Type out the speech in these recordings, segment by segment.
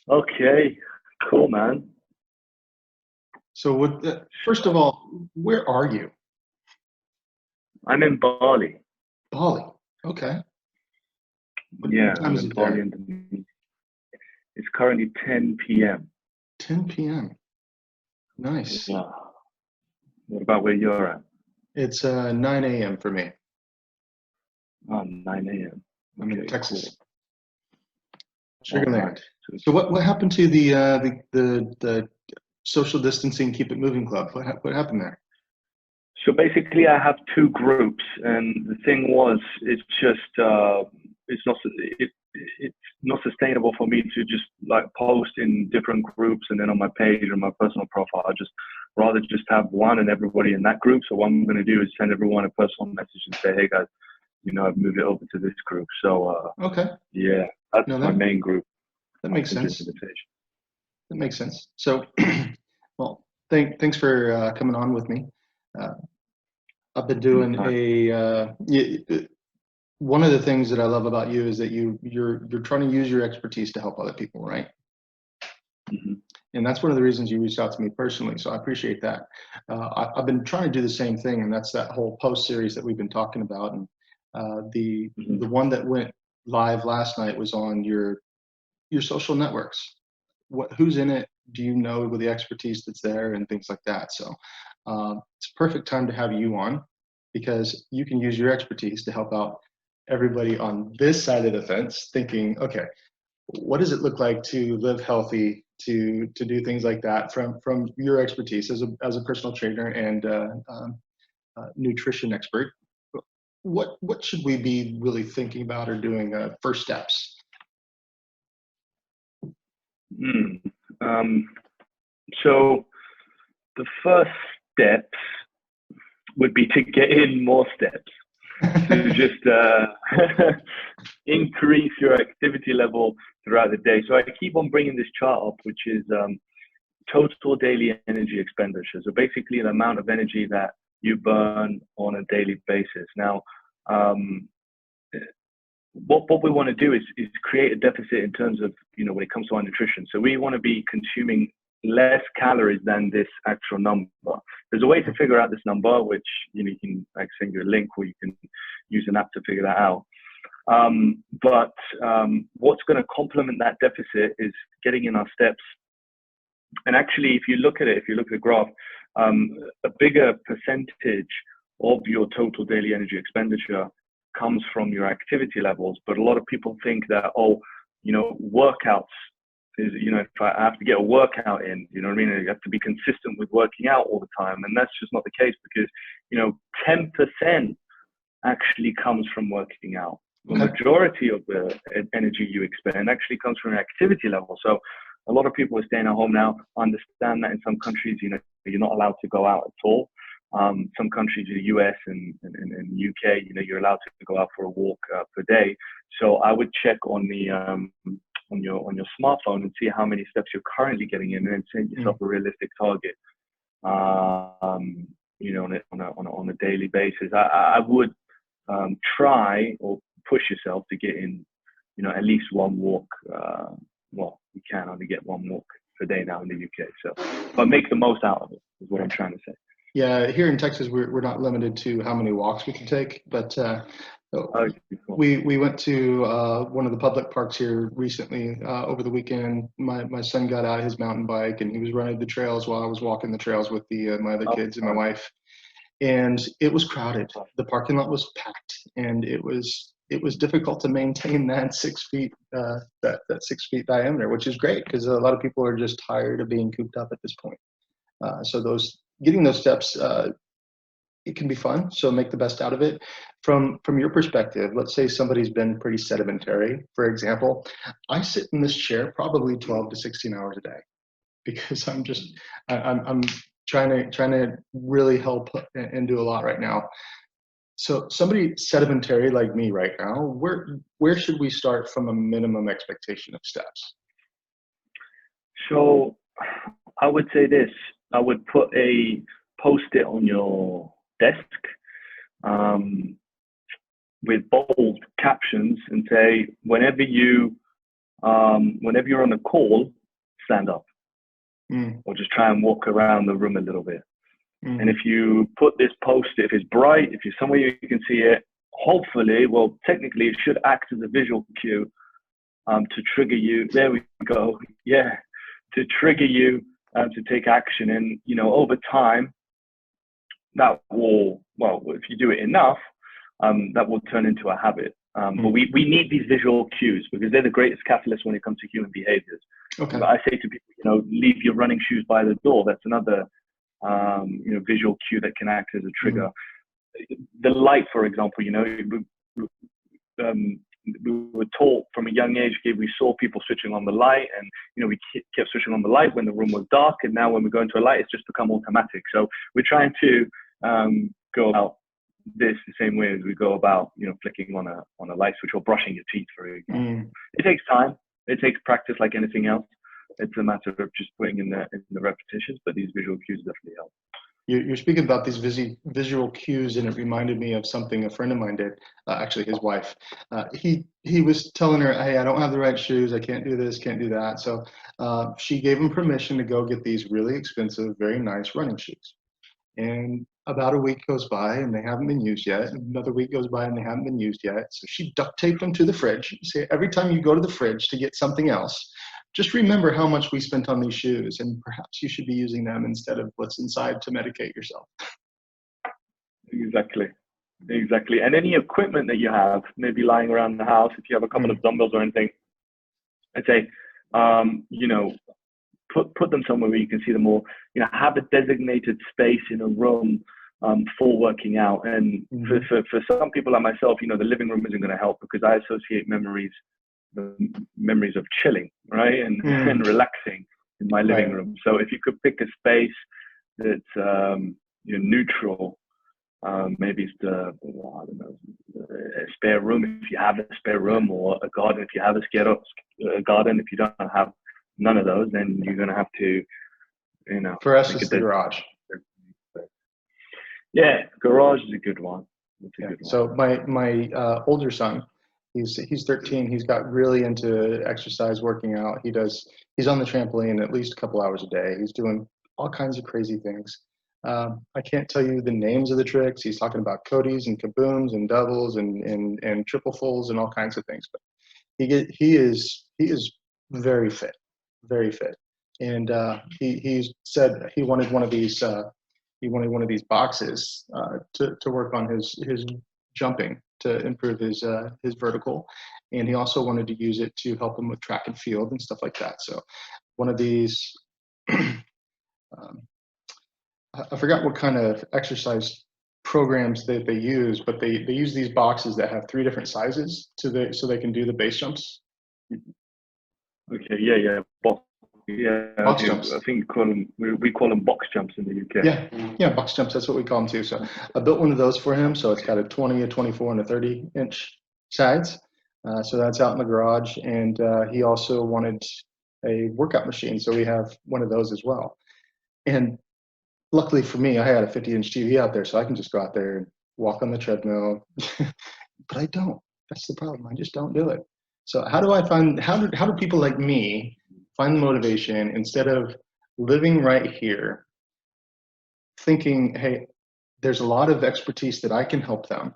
Okay, cool, man. So, first of all, where are you? I'm in Bali. Bali. Okay. Yeah, What time I'm is in it Bali, there? Indonesia. It's currently 10 p.m. 10 p.m. Nice. Yeah. What about where you're at? It's 9 a.m. for me. Oh, 9 a.m. I'm in Okay, cool. Texas, Oh, Sugarland. nice. So, what happened to the social distancing, keep it moving club? What happened there? So basically, I have two groups, and the thing was, it's just it's not sustainable for me to just like post in different groups and then on my page or my personal profile. I just rather just have one and everybody in that group. So what I'm going to do is send everyone a personal message and say, hey guys, I've moved it over to this group. So Okay. yeah, that's No, my main group. that I'll makes send you an sense. invitation. That makes sense. So, well, thanks for coming on with me. Uh, I've been doing Anytime. one of the things that I love about you is that you're trying to use your expertise to help other people, right? Mm-hmm. And that's one of the reasons you reached out to me personally. So I appreciate that. I've been trying to do the same thing, and that's that whole post series that we've been talking about. And the one that went live last night was on your social networks. Who's in it? Do you know with the expertise that's there and things like that? So it's a perfect time to have you on because you can use your expertise to help out everybody on this side of the fence thinking, okay, what does it look like to live healthy, to do things like that from your expertise as a personal trainer and nutrition expert? What should we be really thinking about or doing first steps? So the first steps would be to get in more steps. To just increase your activity level throughout the day. So I keep on bringing this chart up, which is total daily energy expenditure. So basically the amount of energy that you burn on a daily basis. Now, what we want to do is create a deficit in terms of, when it comes to our nutrition. So we want to be consuming less calories than this actual number. There's a way to figure out this number, which you can send you a link, or you can use an app to figure that out. But what's going to complement that deficit is getting in our steps. And actually, if you look at the graph, a bigger percentage of your total daily energy expenditure comes from your activity levels. But a lot of people think that, workouts is, if I have to get a workout in, you know what I mean? You have to be consistent with working out all the time. And that's just not the case because, 10% actually comes from working out. The majority of the energy you expend actually comes from your activity level. So a lot of people are staying at home now. Understand that in some countries, you're not allowed to go out at all. Some countries, the US and UK, you're allowed to go out for a walk per day. So I would check on the on your smartphone and see how many steps you're currently getting in, and then set yourself a realistic target. On a daily basis. I would try or push yourself to get in, at least one walk. You can only get one walk per day now in the UK. So, but make the most out of it is what I'm trying to say. Yeah, here in Texas, we're not limited to how many walks we can take, but we went to one of the public parks here recently over the weekend. My son got out his mountain bike and he was running the trails while I was walking the trails with my other kids and my wife. And it was crowded. The parking lot was packed, and it was difficult to maintain that 6 feet that 6 feet diameter, which is great because a lot of people are just tired of being cooped up at this point. So getting those steps, it can be fun. So make the best out of it. From your perspective, let's say somebody's been pretty sedentary. For example, I sit in this chair probably 12 to 16 hours a day because I'm trying to really help and do a lot right now. So somebody sedentary like me right now, where should we start from a minimum expectation of steps? So I would say this. I would put a post-it on your desk with bold captions and say, whenever you whenever you're on a call, stand up or just try and walk around the room a little bit. And if you put this post-it, if it's bright, if you're somewhere you can see it, hopefully, well, technically it should act as a visual cue to trigger you. There we go. Yeah, to trigger you to take action. And, you know, over time, that will, well, if you do it enough, that will turn into a habit. But we need these visual cues because they're the greatest catalysts when it comes to human behaviors. Okay. But I say to people, you know, leave your running shoes by the door. That's another, you know, visual cue that can act as a trigger. The light, for example, you know, we were taught from a young age, we saw people switching on the light, and, you know, we kept switching on the light when the room was dark. And now when we go into a light, it's just become automatic. So we're trying to go about this the same way as we go about, you know, flicking on a light switch or brushing your teeth, for example. It takes time. It takes practice like anything else. It's a matter of just putting in the repetitions, but these visual cues definitely help. You're speaking about these visual cues, and it reminded me of something a friend of mine did, actually his wife. He was telling her, hey, I don't have the right shoes, I can't do this, can't do that. So she gave him permission to go get these really expensive, very nice running shoes. And about a week goes by and they haven't been used yet. Another week goes by and they haven't been used yet. So she duct taped them to the fridge. So every time you go to the fridge to get something else, just remember how much we spent on these shoes, and perhaps you should be using them instead of what's inside to medicate yourself. Exactly. And any equipment that you have, maybe lying around the house, if you have a couple of dumbbells or anything, I'd say, you know, put them somewhere where you can see them all. You know, have a designated space in a room for working out. And for some people like myself, you know, the living room isn't going to help because I associate the memories of chilling, right, and relaxing in my living room. So if you could pick a space that's you know, neutral, maybe it's I don't know, a spare room if you have a spare room, or a garden if you have a garden. If you don't have none of those, then you're going to have to, you know. For us, it's the garage. Yeah, garage is a good one. It's a good one. So my older son, he's 13. He's got really into exercise, working out. He's on the trampoline at least a couple hours a day. He's doing all kinds of crazy things. I can't tell you the names of the tricks. He's talking about Cody's and kabooms and doubles and triple fulls and all kinds of things. But he is very fit, very fit. And he said he wanted one of these. He wanted one of these boxes to work on his jumping, to improve his vertical, and he also wanted to use it to help him with track and field and stuff like that. So one of these, I forgot what kind of exercise programs that they use, but they use these boxes that have 3 different sizes so they can do the base jumps. Okay, yeah. Box jumps. I think we call them box jumps in the UK. Yeah, box jumps. That's what we call them too. So I built one of those for him. So it's got a 20, a 24, and a 30-inch sides. So that's out in the garage. And he also wanted a workout machine, so we have one of those as well. And luckily for me, I had a 50-inch TV out there, so I can just go out there and walk on the treadmill. But I don't. That's the problem. I just don't do it. So how do people like me find the motivation instead of living right here, thinking, hey, there's a lot of expertise that I can help them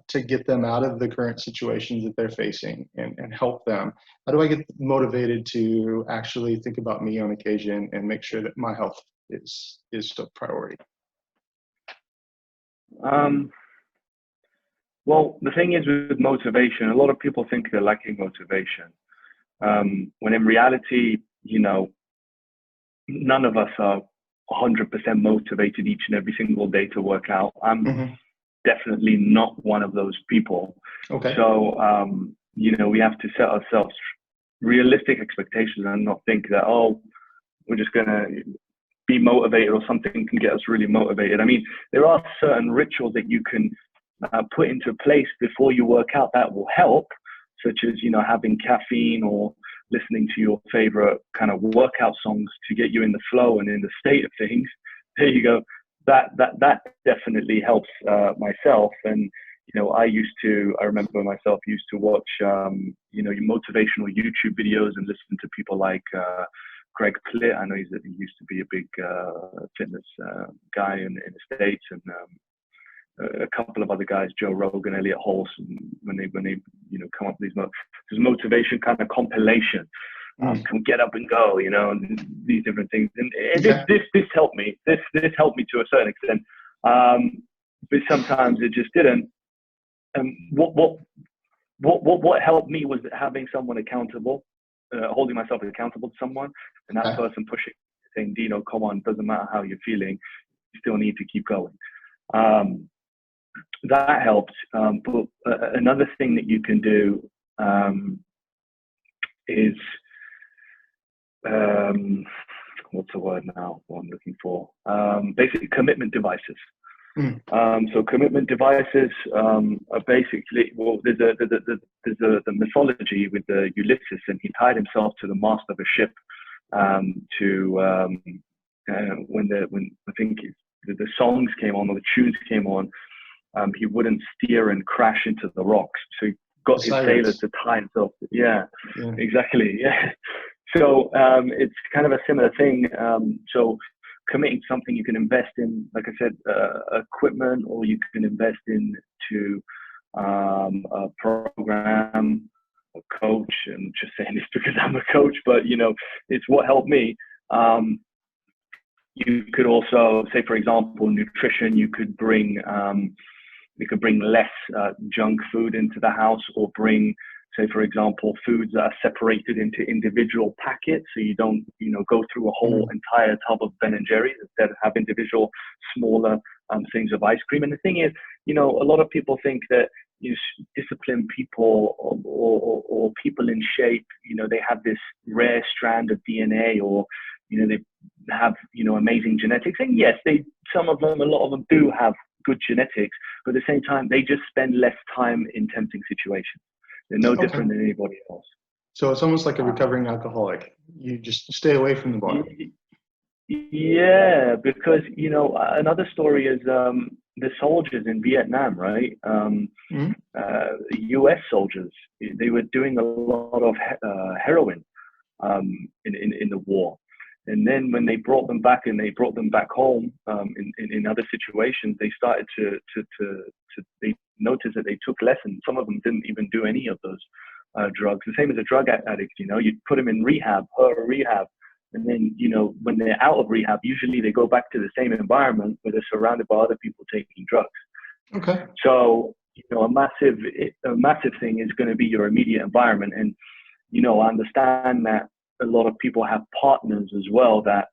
to get them out of the current situations that they're facing and help them? How do I get motivated to actually think about me on occasion and make sure that my health is still priority? Well, the thing is with motivation, a lot of people think they're lacking motivation. When in reality, you know, none of us are 100% motivated each and every single day to work out. I'm definitely not one of those people. Okay. So, you know, we have to set ourselves realistic expectations and not think that, oh, we're just going to be motivated or something can get us really motivated. I mean, there are certain rituals that you can put into place before you work out that will help, such as, you know, having caffeine or listening to your favorite kind of workout songs to get you in the flow and in the state of things. There you go. That definitely helps myself. And, you I remember myself used to watch, your motivational YouTube videos and listen to people like Greg Plitt. I know he used to be a big fitness guy in the States, and a couple of other guys, Joe Rogan, Elliot Hulse, when they come up with this motivation kind of compilation. Can get up and go, and these different things. And this helped me. This helped me to a certain extent. But sometimes it just didn't. What helped me was having someone accountable, holding myself accountable to someone, and that person pushing, saying, Dino, come on, doesn't matter how you're feeling, you still need to keep going. That helped. But another thing that you can do is, what's the word now? What I'm looking for? Basically, commitment devices. So commitment devices are basically, well, there's the mythology with the Ulysses, and he tied himself to the mast of a ship when I think the songs came on, or the tunes came on, he wouldn't steer and crash into the rocks. So he got his sailors to tie himself. Yeah, exactly. Yeah. So it's kind of a similar thing. So committing to something you can invest in, like I said, equipment, or you can invest into a program, a coach. And just saying this because I'm a coach, but it's what helped me. You could also say, for example, nutrition. You could bring less junk food into the house, or bring, say, for example, foods that are separated into individual packets, so you don't, go through a whole entire tub of Ben and Jerry's. Instead, have individual smaller things of ice cream. And the thing is, a lot of people think that disciplined people or people in shape, they have this rare strand of DNA, or they have amazing genetics. And yes, a lot of them do have good genetics, but at the same time, they just spend less time in tempting situations. They're no different than anybody else. So it's almost like a recovering alcoholic. You just stay away from the bar. Yeah, because, another story is the soldiers in Vietnam, right? US soldiers, they were doing a lot of heroin in the war. And then when they brought them back home in other situations, they started they noticed that they took less, and some of them didn't even do any of those drugs. The same as a drug addict, you'd put them in rehab, and then, when they're out of rehab, usually they go back to the same environment where they're surrounded by other people taking drugs. Okay. So, a massive thing is going to be your immediate environment. And, I understand that a lot of people have partners as well that,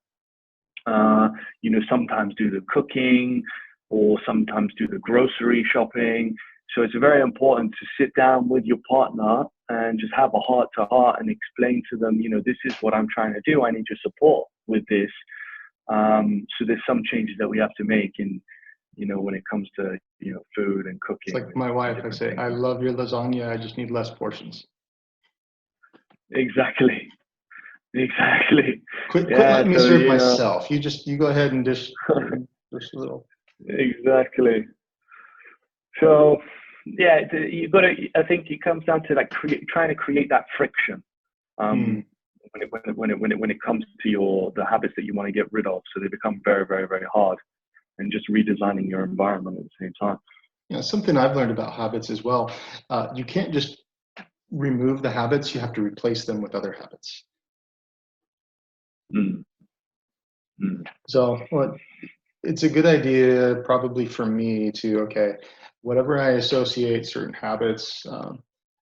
sometimes do the cooking, or sometimes do the grocery shopping. So it's very important to sit down with your partner and just have a heart to heart and explain to them, this is what I'm trying to do. I need your support with this. So there's some changes that we have to make in, when it comes to, food and cooking. It's like my wife, I say, I love your lasagna. I just need less portions. Exactly. Quit letting me serve myself. You go ahead and just a little. Exactly. So yeah, I think it comes down to trying to create that friction when it comes to the habits that you want to get rid of, so they become very, very, very hard, and just redesigning your environment at the same time. Something I've learned about habits as well. You can't just remove the habits; you have to replace them with other habits. So, it's a good idea probably for me to, whatever I associate certain habits,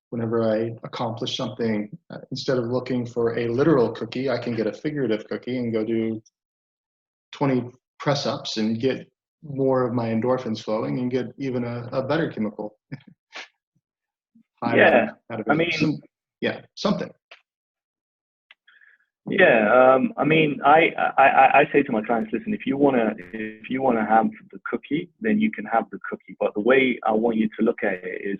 whenever I accomplish something, instead of looking for a literal cookie, I can get a figurative cookie and go do 20 press-ups and get more of my endorphins flowing and get even a better chemical. Something. Yeah, I say to my clients, listen, if you wanna have the cookie, then you can have the cookie. But the way I want you to look at it is,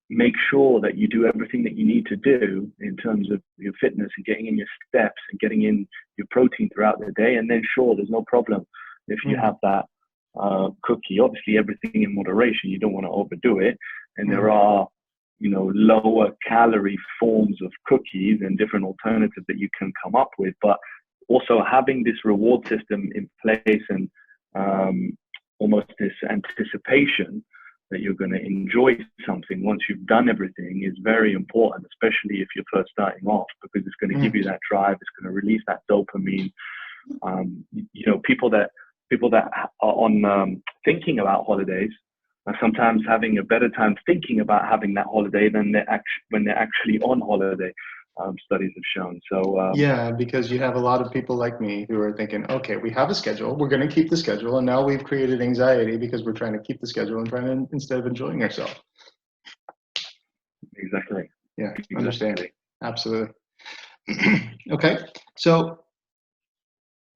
make sure that you do everything that you need to do in terms of your fitness and getting in your steps and getting in your protein throughout the day. And then, sure, there's no problem if you have that cookie. Obviously, everything in moderation. You don't want to overdo it. And there are, lower calorie forms of cookies and different alternatives that you can come up with. But also having this reward system in place and almost this anticipation that you're going to enjoy something once you've done everything is very important, especially if you're first starting off, because it's going to give you that drive. It's going to release that dopamine. People that are on thinking about holidays are sometimes having a better time thinking about having that holiday than when they're actually on holiday. Studies have shown. So yeah, because you have a lot of people like me who are thinking, okay, we have a schedule, we're going to keep the schedule, and now we've created anxiety because we're trying to keep the schedule and trying to, instead of enjoying ourselves. Exactly. Yeah, understanding. Absolutely. Okay, so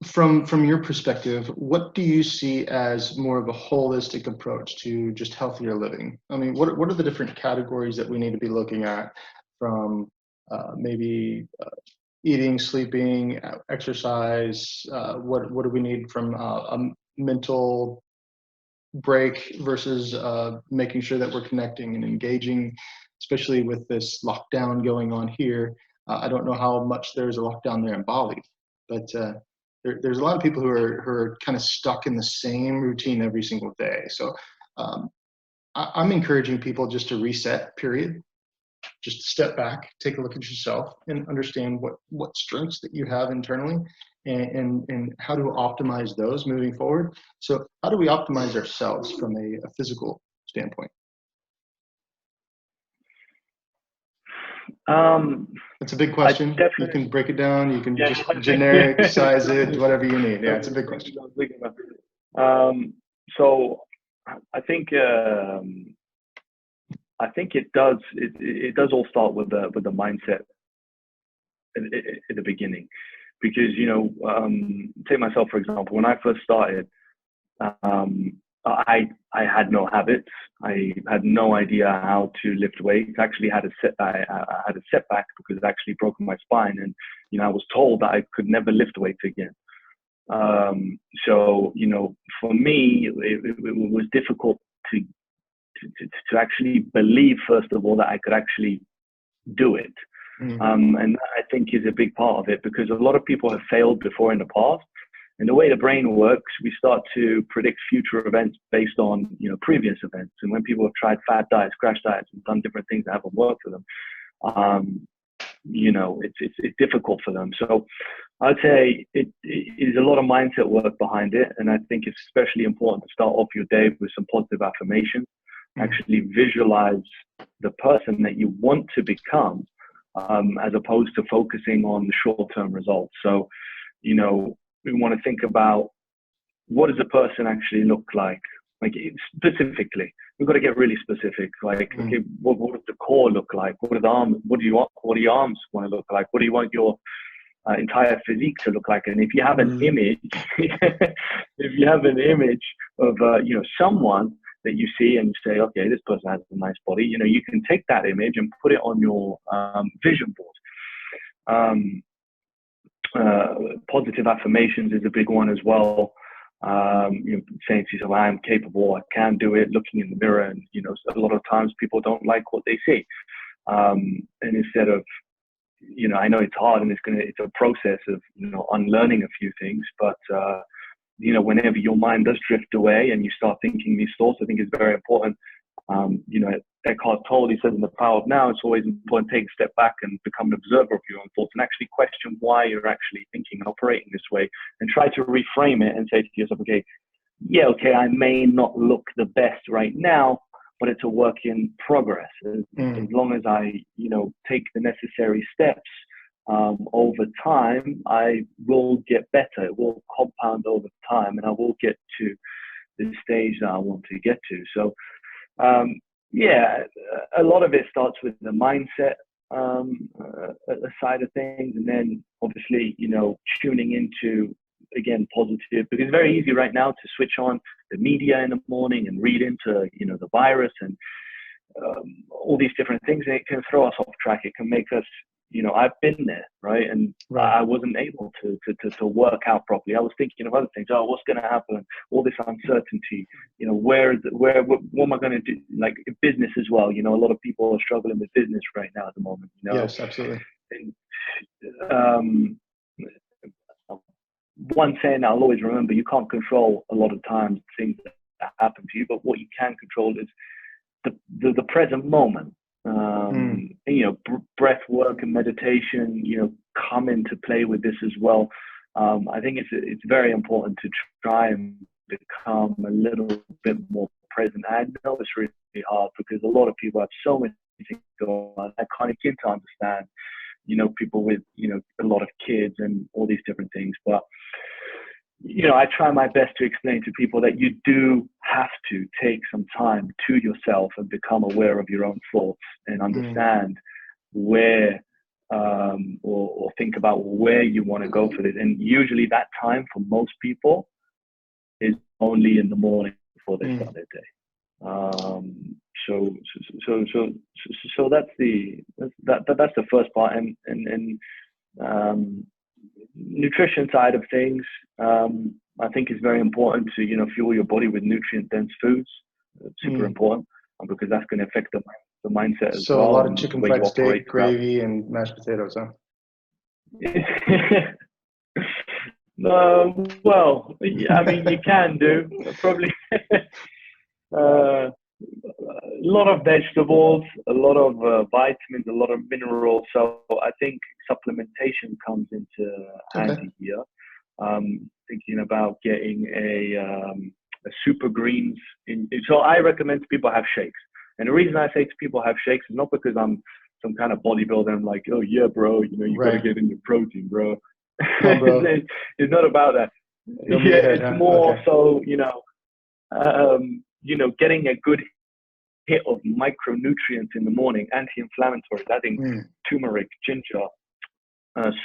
from your perspective, what do you see as more of a holistic approach to just healthier living? I mean, what are the different categories that we need to be looking at, from maybe eating, sleeping, exercise? What do we need from a mental break versus making sure that we're connecting and engaging, especially with this lockdown going on here? I don't know how much there's a lockdown there in Bali, but there's a lot of people who are kind of stuck in the same routine every single day. So I'm encouraging people just to reset, period. Just step back, take a look at yourself, and understand what strengths that you have internally, and how to optimize those moving forward. So how do we optimize ourselves from a physical standpoint? It's a big question. You can break it down. You can just generic size it, whatever you need. Yeah, it's a big question. So I think it does all start with the mindset at the beginning, because take myself for example. When I first started, I had no habits. I had no idea how to lift weights. I actually had I had a setback because I actually broke my spine, and I was told that I could never lift weights again. So for me, it was difficult to actually believe, first of all, that I could actually do it. And I think is a big part of it, because a lot of people have failed before in the past. And the way the brain works, we start to predict future events based on, previous events. And when people have tried fad diets, crash diets, and done different things that haven't worked for them, it's difficult for them. So I'd say it is a lot of mindset work behind it. And I think it's especially important to start off your day with some positive affirmations. Actually visualize the person that you want to become, as opposed to focusing on the short-term results. So, we want to think about, what does a person actually look like? Like, specifically, we've got to get really specific. Like, okay, what does the core look like? What are the arms? What do your arms want to look like? What do you want your entire physique to look like? And if you have an image, of someone that you see and you say, okay, this person has a nice body, you can take that image and put it on your vision board. Positive affirmations is a big one as well. Saying to yourself, I am capable, I can do it, looking in the mirror. And a lot of times people don't like what they see, and instead of, I know it's hard, and it's a process of unlearning a few things, but whenever your mind does drift away and you start thinking these thoughts, I think it's very important. Eckhart Tolle, he says in The Power of Now, it's always important to take a step back and become an observer of your own thoughts, and actually question why you're actually thinking and operating this way, and try to reframe it and say to yourself, okay, I may not look the best right now, but it's a work in progress. As long as I, take the necessary steps, over time, I will get better. It will compound over time, and I will get to the stage that I want to get to. So, a lot of it starts with the mindset side of things, and then obviously, tuning into, again, positive, because it's very easy right now to switch on the media in the morning and read into, the virus and all these different things, and it can throw us off track. It can make us, I've been there, right? And Right. I wasn't able to work out properly. I was thinking of other things. Oh, what's going to happen? All this uncertainty. What am I going to do? Like business as well. A lot of people are struggling with business right now at the moment. Yes, absolutely. And, one saying I'll always remember: you can't control a lot of times things that happen to you, but what you can control is the present moment. Breath work and meditation, come into play with this as well. I think it's very important to try and become a little bit more present. I know it's really hard because a lot of people have so many things going on. I can't begin to understand, people with, a lot of kids and all these different things. But, I try my best to explain to people that you do have to take some time to yourself and become aware of your own thoughts and understand where, or think about where you want to go for this. And usually that time for most people is only in the morning before they start their day. So that's the first part, and nutrition side of things, I think is very important to fuel your body with nutrient-dense foods. Super important, because that's going to affect the mindset as well. So a lot of chicken fried steak, gravy, and mashed potatoes, huh? Well, I mean, you can do probably. A lot of vegetables, a lot of vitamins, a lot of minerals. So I think supplementation comes into handy here. Thinking about getting a super greens. So I recommend people have shakes. And the reason I say to people have shakes is not because I'm some kind of bodybuilder. I'm like, oh yeah, bro, you got to get into protein, bro. No, bro. It's not about that. It's more so, getting a good hit of micronutrients in the morning, anti-inflammatories, adding turmeric, ginger,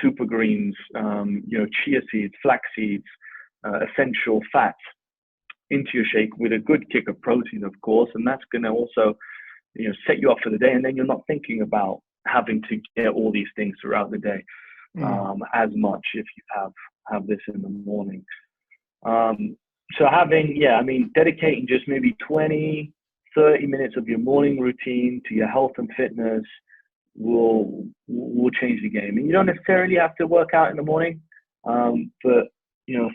super greens, chia seeds, flax seeds, essential fats into your shake with a good kick of protein, of course. And that's going to also, set you up for the day. And then you're not thinking about having to get all these things throughout the day as much if you have this in the morning. So dedicating just maybe 20, 30 minutes of your morning routine to your health and fitness will change the game. And you don't necessarily have to work out in the morning, but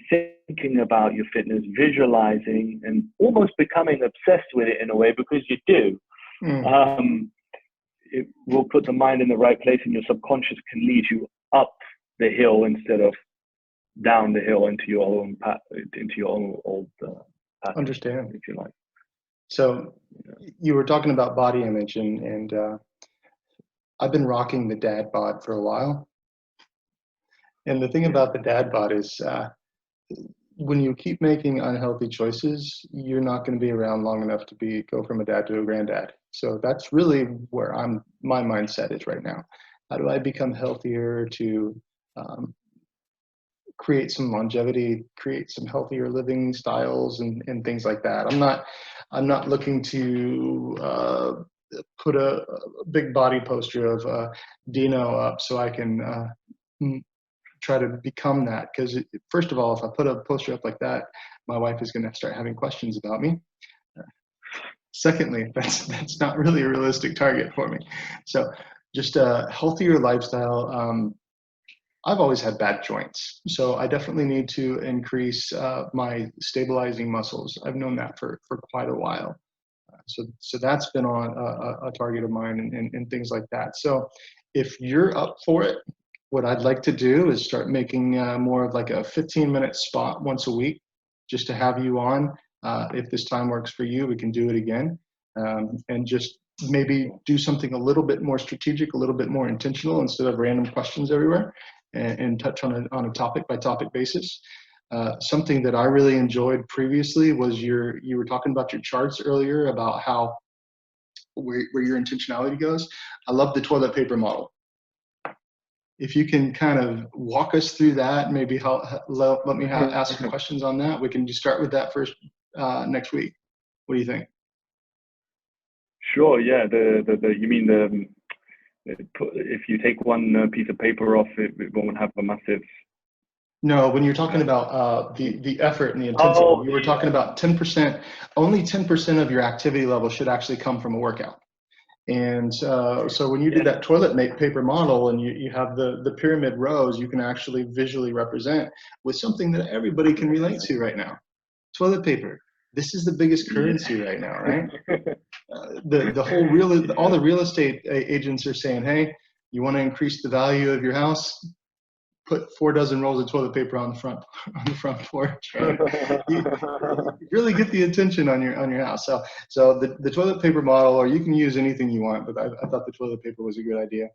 thinking about your fitness, visualizing, and almost becoming obsessed with it in a way, because you do. It will put the mind in the right place, and your subconscious can lead you up the hill instead of down the hill into your own path, into your own old path. Understand, if you like. So you were talking about body image, and I've been rocking the dad bod for a while. And the thing about the dad bod is when you keep making unhealthy choices, you're not going to be around long enough to go from a dad to a granddad. So that's really where my mindset is right now. How do I become healthier to create some longevity, create some healthier living styles and things like that? I'm not looking to put a big body poster of Dino up so I can try to become that. Because first of all, if I put a poster up like that, my wife is going to start having questions about me. Secondly, that's not really a realistic target for me. So just a healthier lifestyle. I've always had bad joints, so I definitely need to increase my stabilizing muscles. I've known that for quite a while. So that's been on a target of mine and things like that. So if you're up for it, what I'd like to do is start making more of like a 15-minute spot once a week, just to have you on. If this time works for you, we can do it again, and just maybe do something a little bit more strategic, a little bit more intentional, instead of random questions everywhere, and touch on a topic by topic basis. Something that I really enjoyed previously was you were talking about your charts earlier about how where your intentionality goes. I love the toilet paper model. If you can kind of walk us through that, maybe let me ask some questions on that. We can just start with that first next week. What do you think? Sure. Yeah. You mean if you take one piece of paper off, it won't have a massive. No, when you're talking about the effort and the intensity, Oh, you were talking about 10%. Only 10% of your activity level should actually come from a workout. And so when you did that toilet paper model and you have the pyramid rows, you can actually visually represent with something that everybody can relate to right now. Toilet paper. This is the biggest currency right now, right? All the real estate agents are saying, hey, you want to increase the value of your house? Put 4 dozen rolls of toilet paper on the front porch. Right? You really get the attention on your house. So the toilet paper model, or you can use anything you want, but I thought the toilet paper was a good idea.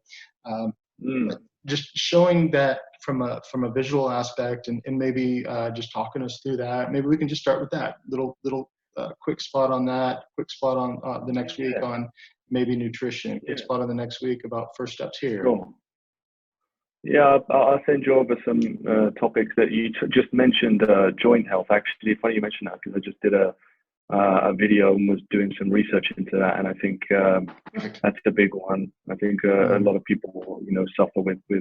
Just showing that from a visual aspect, and maybe just talking us through that. Maybe we can just start with that little quick spot on that. Quick spot on the next week on maybe nutrition. Quick spot on the next week about first steps here. Sure. Yeah, I'll send you over some topics that you just mentioned. Joint health. Actually, funny you mentioned that, because I just did a video and was doing some research into that, and I think that's the big one. I think a lot of people, suffer with a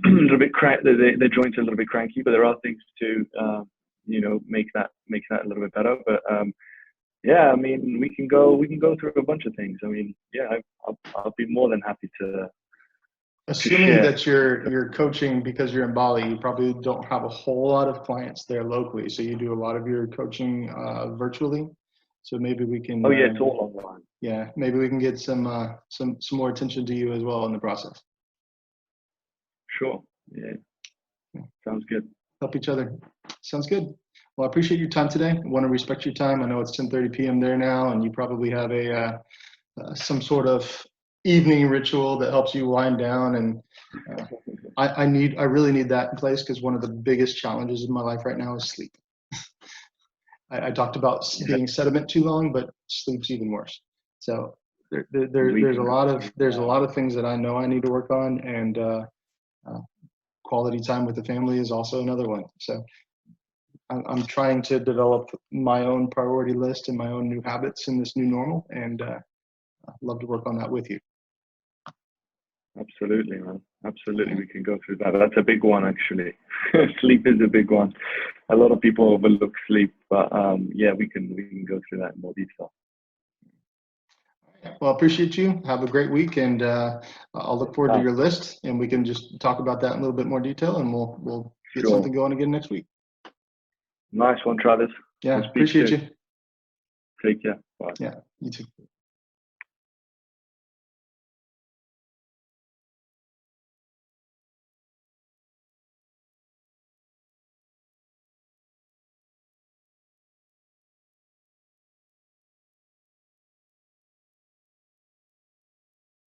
little bit their joints are a little bit cranky, but there are things to make that a little bit better. But yeah, I mean, we can go through a bunch of things. I mean, yeah, I'll be more than happy to. Assuming that you're coaching, because you're in Bali, you probably don't have a whole lot of clients there locally. So you do a lot of your coaching virtually. So maybe we can. Oh yeah, it's all online. Yeah, maybe we can get some more attention to you as well in the process. Sure. Yeah. Sounds good. Help each other. Sounds good. Well, I appreciate your time today. I want to respect your time. I know it's 10:30 p.m. there now, and you probably have some sort of evening ritual that helps you wind down, and I really need that in place, because one of the biggest challenges in my life right now is sleep. I talked about being sediment too long, but sleep's even worse. So there's a lot of things that I know I need to work on, and quality time with the family is also another one. So I'm trying to develop my own priority list and my own new habits in this new normal, and I'd love to work on that with you. Absolutely, man. Absolutely, we can go through that. That's a big one, actually. Sleep is a big one. A lot of people overlook sleep, but yeah, we can go through that in more detail. Well, I appreciate you. Have a great week, and I'll look forward to your list, and we can just talk about that in a little bit more detail, and we'll get something going again next week. Nice one, Travis. Yeah, appreciate you. Take care. Bye. Yeah, you too.